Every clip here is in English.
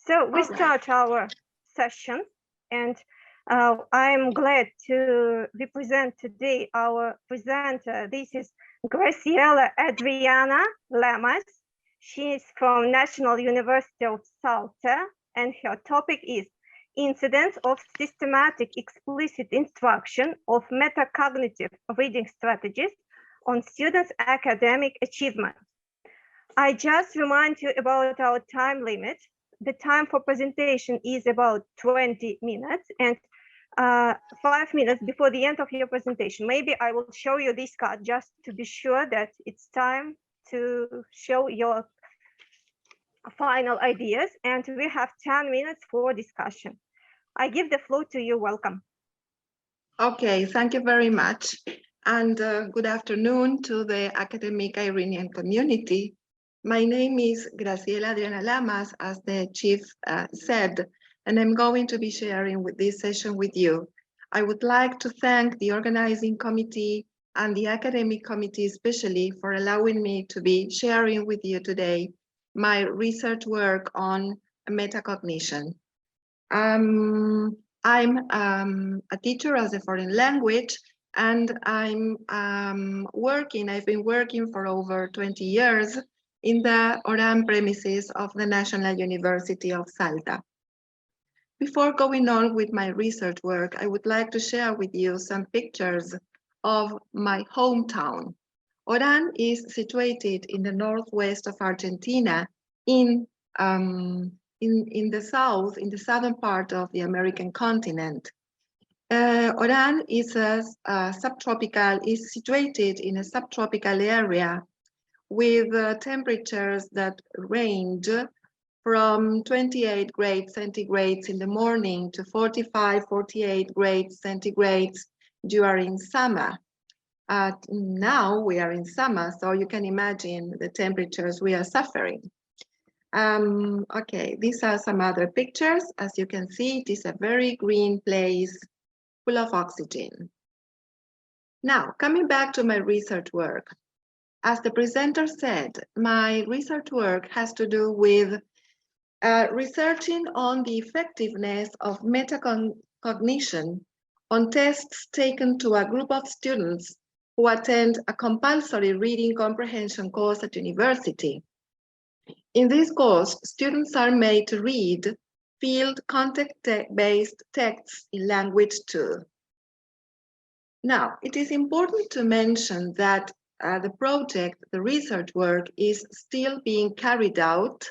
So we start our session, and I'm glad to represent today our presenter. This is Graciela Adriana Lamas. She is from National University of Salta, and her topic is Incidence of Systematic Explicit Instruction of Metacognitive Reading Strategies on Students' Academic Achievement. I just remind you about our time limit. The time for presentation is about 20 minutes, and 5 minutes before the end of your presentation. Maybe I will show you this card just to be sure that it's time to show your final ideas, and we have 10 minutes for discussion. I give the floor to you. Welcome. Okay, thank you very much. And good afternoon to the academic Iranian community. My name is Graciela Adriana Lamas, as the chief said, and I'm going to be sharing with this session with you. I would like to thank the organizing committee and the academic committee especially for allowing me to be sharing with you today my research work on metacognition. I'm a teacher as a foreign language, and I've been working for over 20 years in the Orán premises of the National University of Salta. Before going on with my research work, I would like to share with you some pictures of my hometown. Orán is situated in the northwest of Argentina in the south, in the southern part of the American continent. Orán is is situated in a subtropical area with temperatures that range from 28 grades centigrade in the morning to 45, 48 grades centigrade during summer. Now we are in summer, so you can imagine the temperatures we are suffering. Okay, these are some other pictures. As you can see, it is a very green place full of oxygen. Now, coming back to my research work. As the presenter said, my research work has to do with researching on the effectiveness of metacognition on tests taken to a group of students who attend a compulsory reading comprehension course at university. In this course, students are made to read field context-based texts in language 2. Now, it is important to mention that the research work is still being carried out.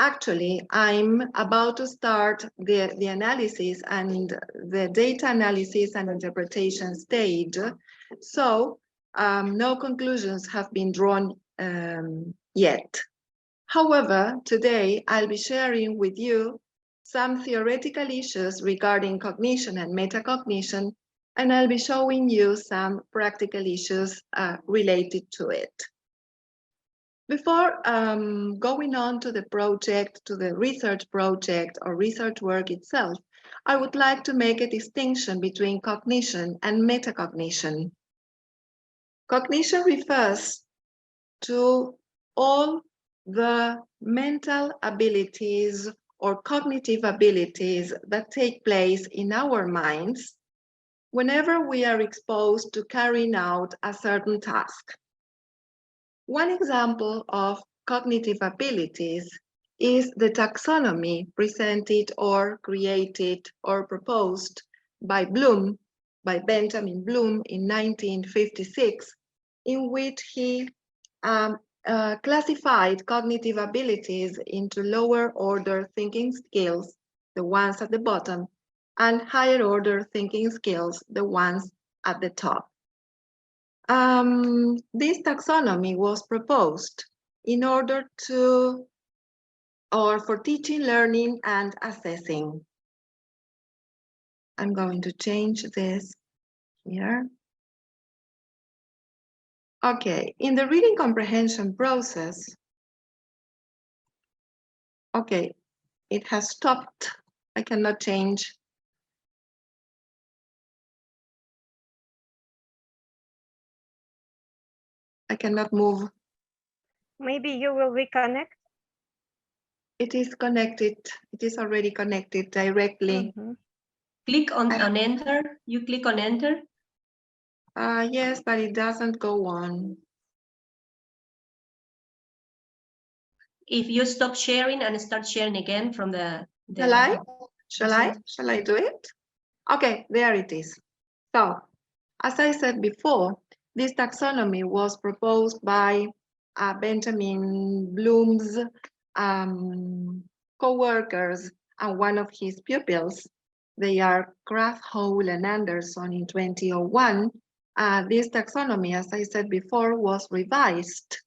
Actually, I'm about to start the analysis and the data analysis and interpretation stage. So no conclusions have been drawn yet. However, today I'll be sharing with you some theoretical issues regarding cognition and metacognition, and I'll be showing you some practical issues related to it. Before going on to the project, to the research project or research work itself, I would like to make a distinction between cognition and metacognition. Cognition refers to all the mental abilities or cognitive abilities that take place in our minds whenever we are exposed to carrying out a certain task. One example of cognitive abilities is the taxonomy presented or created or proposed by Benjamin Bloom in 1956, in which he classified cognitive abilities into lower order thinking skills, the ones at the bottom, and higher order thinking skills, the ones at the top. This taxonomy was proposed in order to, or for teaching, learning, and assessing. I'm going to change this here. Okay, in the reading comprehension process, okay, it has stopped. I cannot change. I cannot move. Maybe you will reconnect. It is connected. It is already connected directly. Click on enter. You click on enter. Yes, but it doesn't go on. If you stop sharing and start sharing again from the Shall I do it? Okay, there it is. So, as I said before, this taxonomy was proposed by Benjamin Bloom's co-workers and one of his pupils. They are Krathhole and Anderson in 2001. This taxonomy, as I said before, was revised,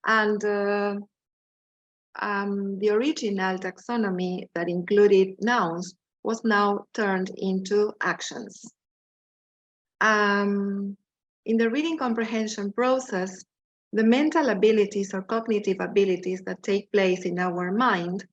and the original taxonomy that included nouns was now turned into actions. In the reading comprehension process, the mental abilities or cognitive abilities that take place in our mind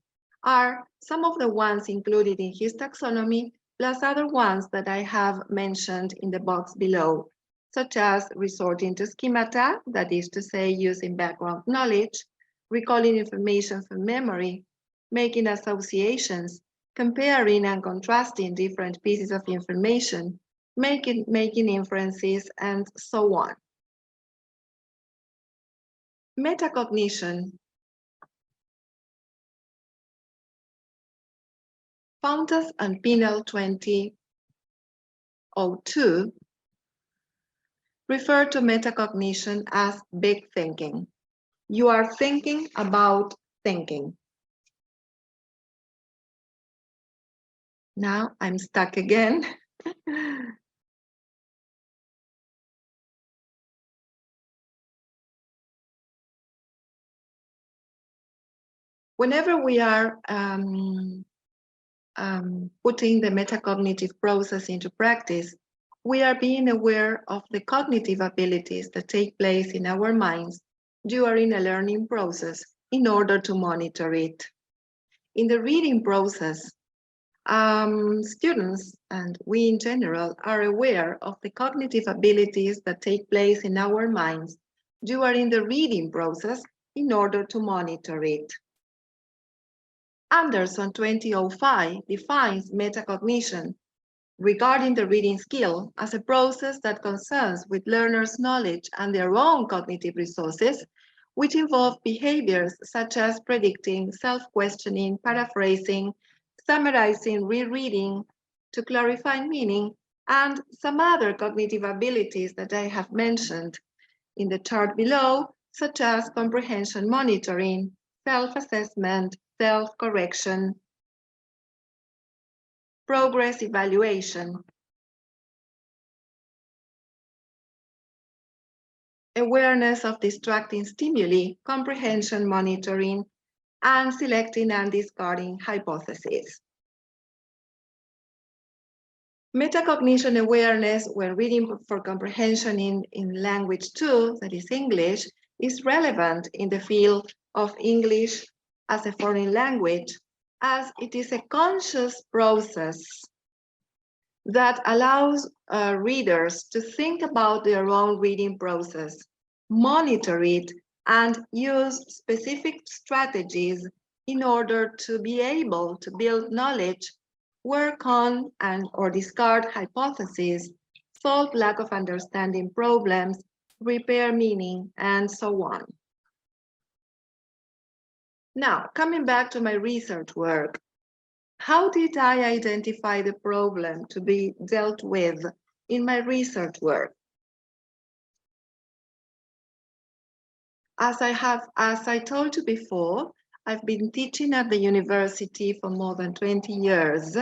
are some of the ones included in his taxonomy, plus other ones that I have mentioned in the box below, such as resorting to schemata, that is to say, using background knowledge, recalling information from memory, making associations, comparing and contrasting different pieces of information, making inferences, and so on. Metacognition. Fountas and Pinel 2002 refer to metacognition as big thinking. You are thinking about thinking. Now I'm stuck again. Whenever we are putting the metacognitive process into practice, we are being aware of the cognitive abilities that take place in our minds during a learning process in order to monitor it. In the reading process, students and we in general are aware of the cognitive abilities that take place in our minds during the reading process in order to monitor it. Anderson 2005 defines metacognition regarding the reading skill as a process that concerns with learners' knowledge and their own cognitive resources, which involve behaviors such as predicting, self-questioning, paraphrasing, summarizing, rereading to clarify meaning, and some other cognitive abilities that I have mentioned in the chart below, such as comprehension monitoring, self-assessment, self-correction, progress evaluation, awareness of distracting stimuli, comprehension monitoring, and selecting and discarding hypotheses. Metacognition awareness when reading for comprehension in language 2, that is English, is relevant in the field of English as a foreign language, as it is a conscious process that allows readers to think about their own reading process, monitor it, and use specific strategies in order to be able to build knowledge, work on or discard hypotheses, solve lack of understanding problems, repair meaning, and so on. Now, coming back to my research work, how did I identify the problem to be dealt with in my research work? As I told you before, I've been teaching at the university for more than 20 years.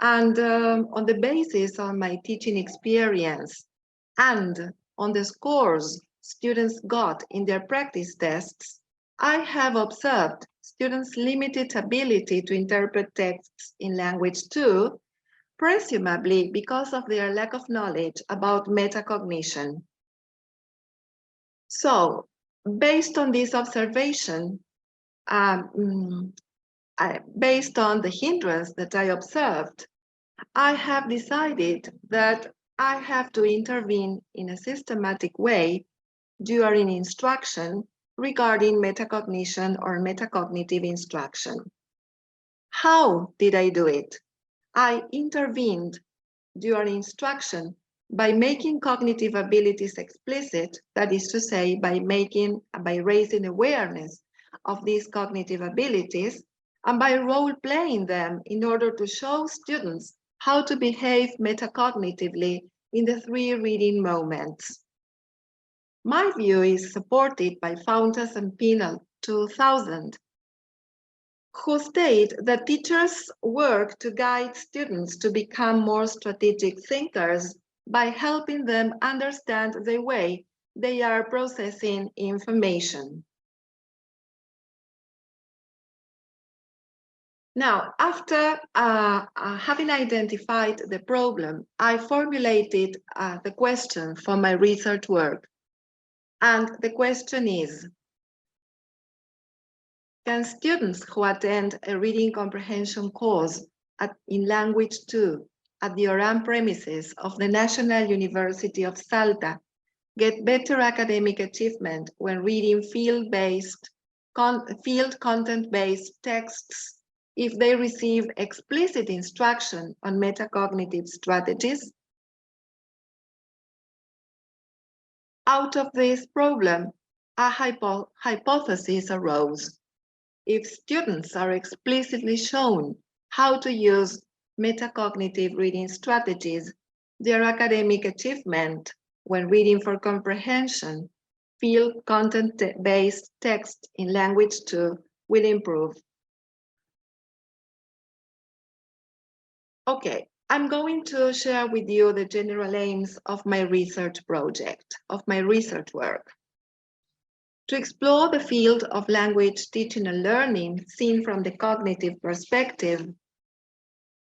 And on the basis of my teaching experience and on the scores students got in their practice tests, I have observed students' limited ability to interpret texts in language 2, presumably because of their lack of knowledge about metacognition. So, based on this observation, based on the hindrance that I observed, I have decided that I have to intervene in a systematic way during instruction regarding metacognition or metacognitive instruction. How did I do it? I intervened during instruction by making cognitive abilities explicit, that is to say, by raising awareness of these cognitive abilities, and by role-playing them in order to show students how to behave metacognitively in the 3 reading moments. My view is supported by Fountas and Pinal 2000, who state that teachers work to guide students to become more strategic thinkers by helping them understand the way they are processing information. Now, after having identified the problem, I formulated the question for my research work. And the question is, can students who attend a reading comprehension course in Language 2 at the Orán premises of the National University of Salta get better academic achievement when reading field content-based texts if they receive explicit instruction on metacognitive strategies? Out of this problem, a hypothesis arose. If students are explicitly shown how to use metacognitive reading strategies, their academic achievement when reading for comprehension, field content-based text in Language 2 will improve. Okay, I'm going to share with you the general aims of my research project, of my research work. To explore the field of language teaching and learning seen from the cognitive perspective,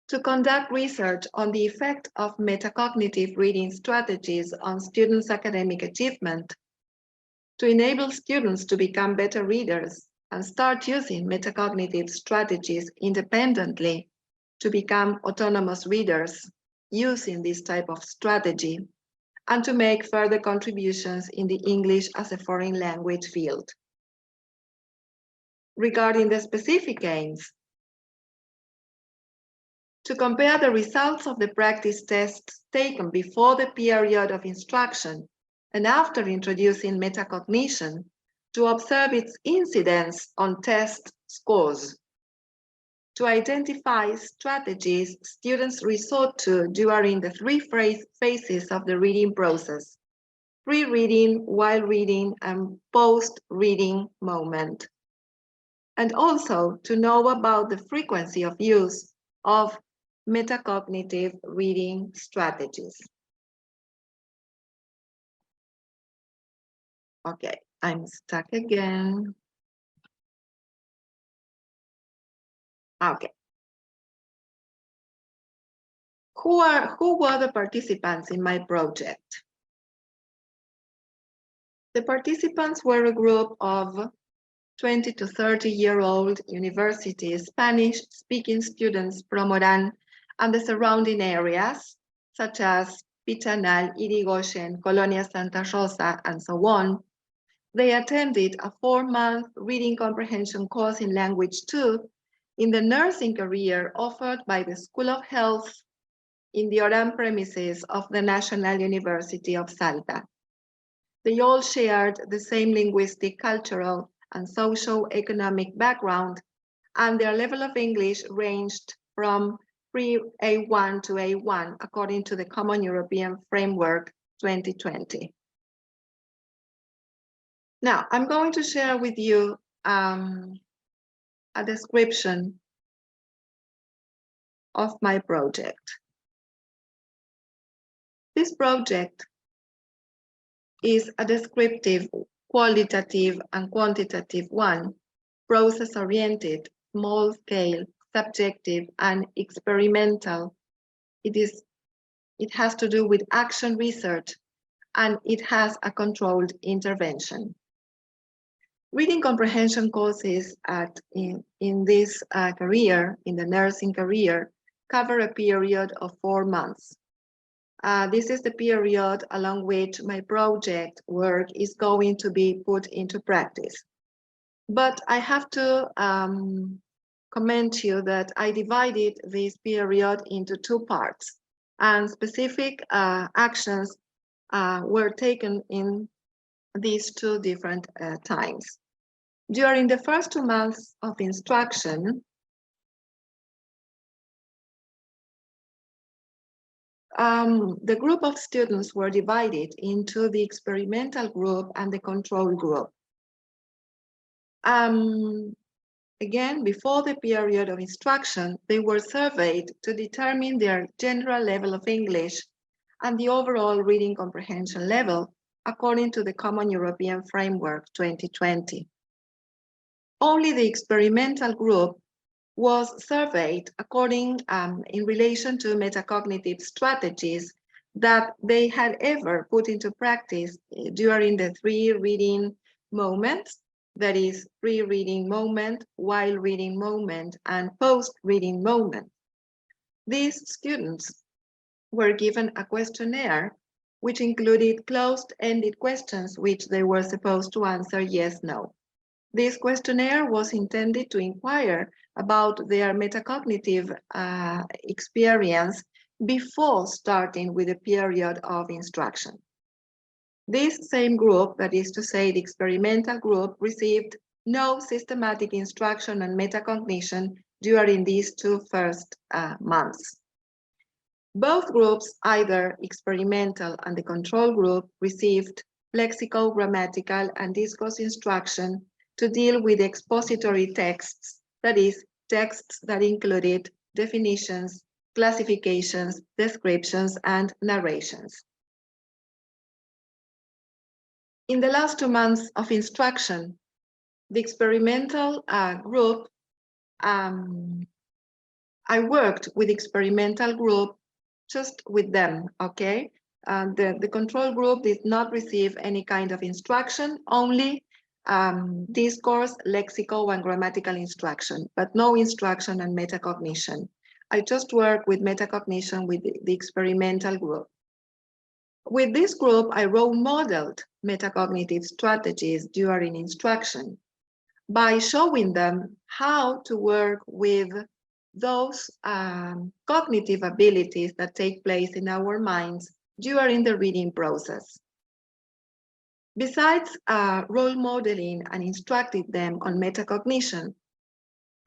to conduct research on the effect of metacognitive reading strategies on students' academic achievement, to enable students to become better readers and start using metacognitive strategies independently to become autonomous readers using this type of strategy, and to make further contributions in the English as a foreign language field. Regarding the specific aims, to compare the results of the practice tests taken before the period of instruction and after introducing metacognition, to observe its incidence on test scores, to identify strategies students resort to during the 3 phases of the reading process: pre-reading, while reading, and post-reading moment. And also to know about the frequency of use of metacognitive reading strategies. Okay, I'm stuck again. Okay. Who were the participants in my project? The participants were a group of 20 to 30-year-old university Spanish-speaking students from Orán and the surrounding areas, such as Pichanal, Irigoyen, Colonia Santa Rosa, and so on. They attended a 4-month reading comprehension course in Language 2 in the nursing career offered by the School of Health in the Orán premises of the National University of Salta. They all shared the same linguistic, cultural, and socio-economic background, and their level of English ranged from pre-A1 to A1, according to the Common European Framework 2020. Now, I'm going to share with you a description of my project. This project is a descriptive, qualitative, and quantitative one, process-oriented, small-scale, subjective, and experimental. It has to do with action research, and it has a controlled intervention. Reading comprehension courses in this career, in the nursing career, cover a period of 4 months. This is the period along which my project work is going to be put into practice. But I have to comment to you that I divided this period into two parts, and specific actions were taken in these two different times. During the first 2 months of instruction, the group of students were divided into the experimental group and the control group. Again, before the period of instruction, they were surveyed to determine their general level of English and the overall reading comprehension level according to the Common European Framework 2020. Only the experimental group was surveyed according in relation to metacognitive strategies that they had ever put into practice during the 3 reading moments, that is pre-reading moment, while reading moment, and post-reading moment. These students were given a questionnaire which included closed-ended questions which they were supposed to answer yes, no. This questionnaire was intended to inquire about their metacognitive experience before starting with the period of instruction. This same group, that is to say the experimental group, received no systematic instruction on metacognition during these 2 first months. Both groups, either experimental and the control group, received lexical, grammatical, and discourse instruction to deal with expository texts, that is, texts that included definitions, classifications, descriptions, and narrations. In the last 2 months of instruction, the experimental group, I worked with the experimental group just with them, okay? The control group did not receive any kind of instruction, only discourse, lexical, and grammatical instruction, but no instruction on metacognition. I just work with metacognition with the experimental group. With this group, I role-modeled metacognitive strategies during instruction by showing them how to work with those cognitive abilities that take place in our minds during the reading process. Besides role modeling and instructing them on metacognition,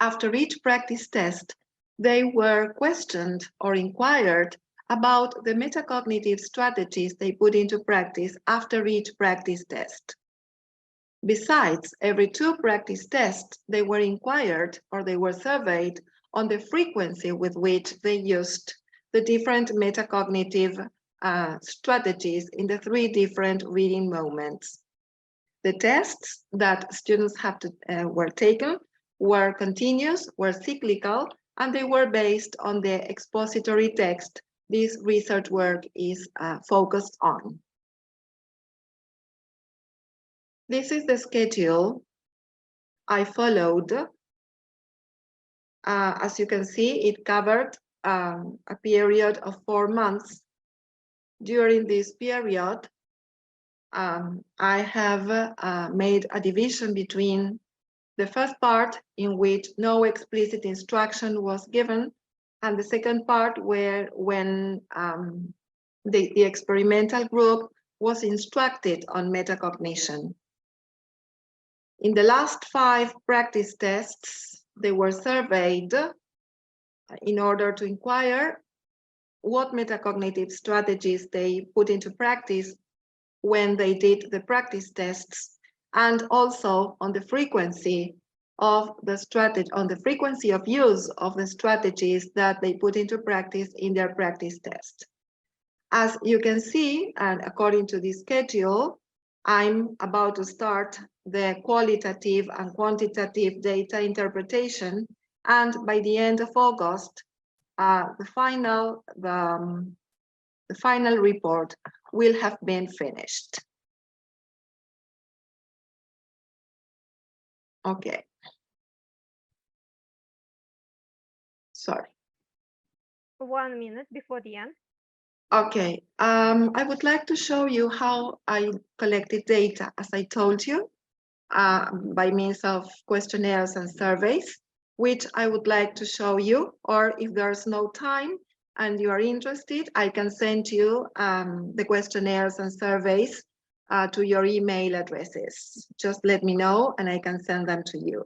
after each practice test, they were questioned or inquired about the metacognitive strategies they put into practice after each practice test. Besides, every 2 practice tests, they were inquired or they were surveyed on the frequency with which they used the different metacognitive strategies in the 3 different reading moments. The tests that students were taken were continuous, were cyclical, and they were based on the expository text this research work is focused on. This is the schedule I followed. As you can see, it covered a period of 4 months. During this period, I have made a division between the first part, in which no explicit instruction was given, and the second part when the experimental group was instructed on metacognition. In the last 5 practice tests, they were surveyed in order to inquire what metacognitive strategies they put into practice when they did the practice tests, and also on the frequency of the strategy, on the frequency of use of the strategies that they put into practice in their practice test. As you can see, and according to the schedule, I'm about to start the qualitative and quantitative data interpretation, and by the end of August, the final report will have been finished. Okay. Sorry. 1 minute before the end. Okay, I would like to show you how I collected data, as I told you, by means of questionnaires and surveys. which I would like to show you, or if there's no time and you are interested, I can send you the questionnaires and surveys to your email addresses. Just let me know and I can send them to you.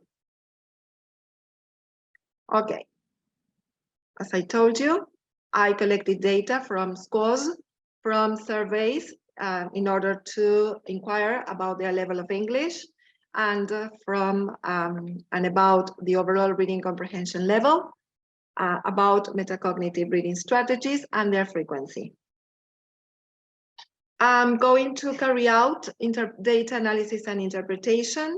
Okay. As I told you, I collected data from scores, from surveys, in order to inquire about their level of English, and about the overall reading comprehension level, about metacognitive reading strategies and their frequency. I'm going to carry out data analysis and interpretation.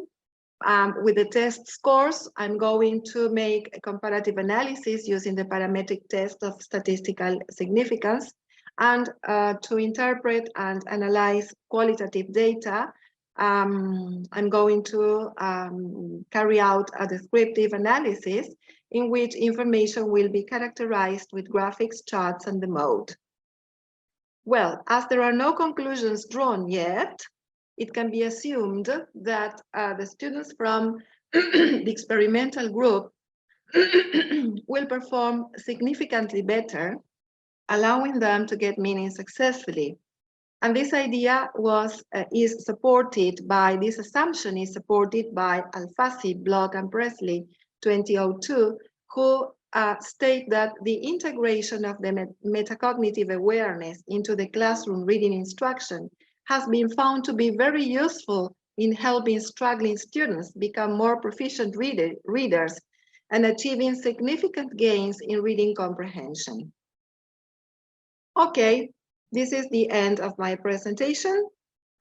With the test scores, I'm going to make a comparative analysis using the parametric test of statistical significance, and to interpret and analyze qualitative data, I'm going to carry out a descriptive analysis in which information will be characterized with graphics, charts, and the mode. Well, as there are no conclusions drawn yet, it can be assumed that the students from the experimental group will perform significantly better, allowing them to get meaning successfully. And this idea is supported by, this assumption is supported by Alfasi, Block, and Presley 2002, who state that the integration of the metacognitive awareness into the classroom reading instruction has been found to be very useful in helping struggling students become more proficient readers and achieving significant gains in reading comprehension. Okay, this is the end of my presentation.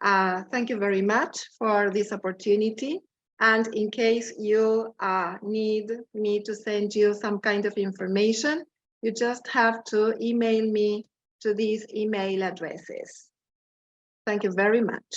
Thank you very much for this opportunity. And in case you need me to send you some kind of information, you just have to email me to these email addresses. Thank you very much.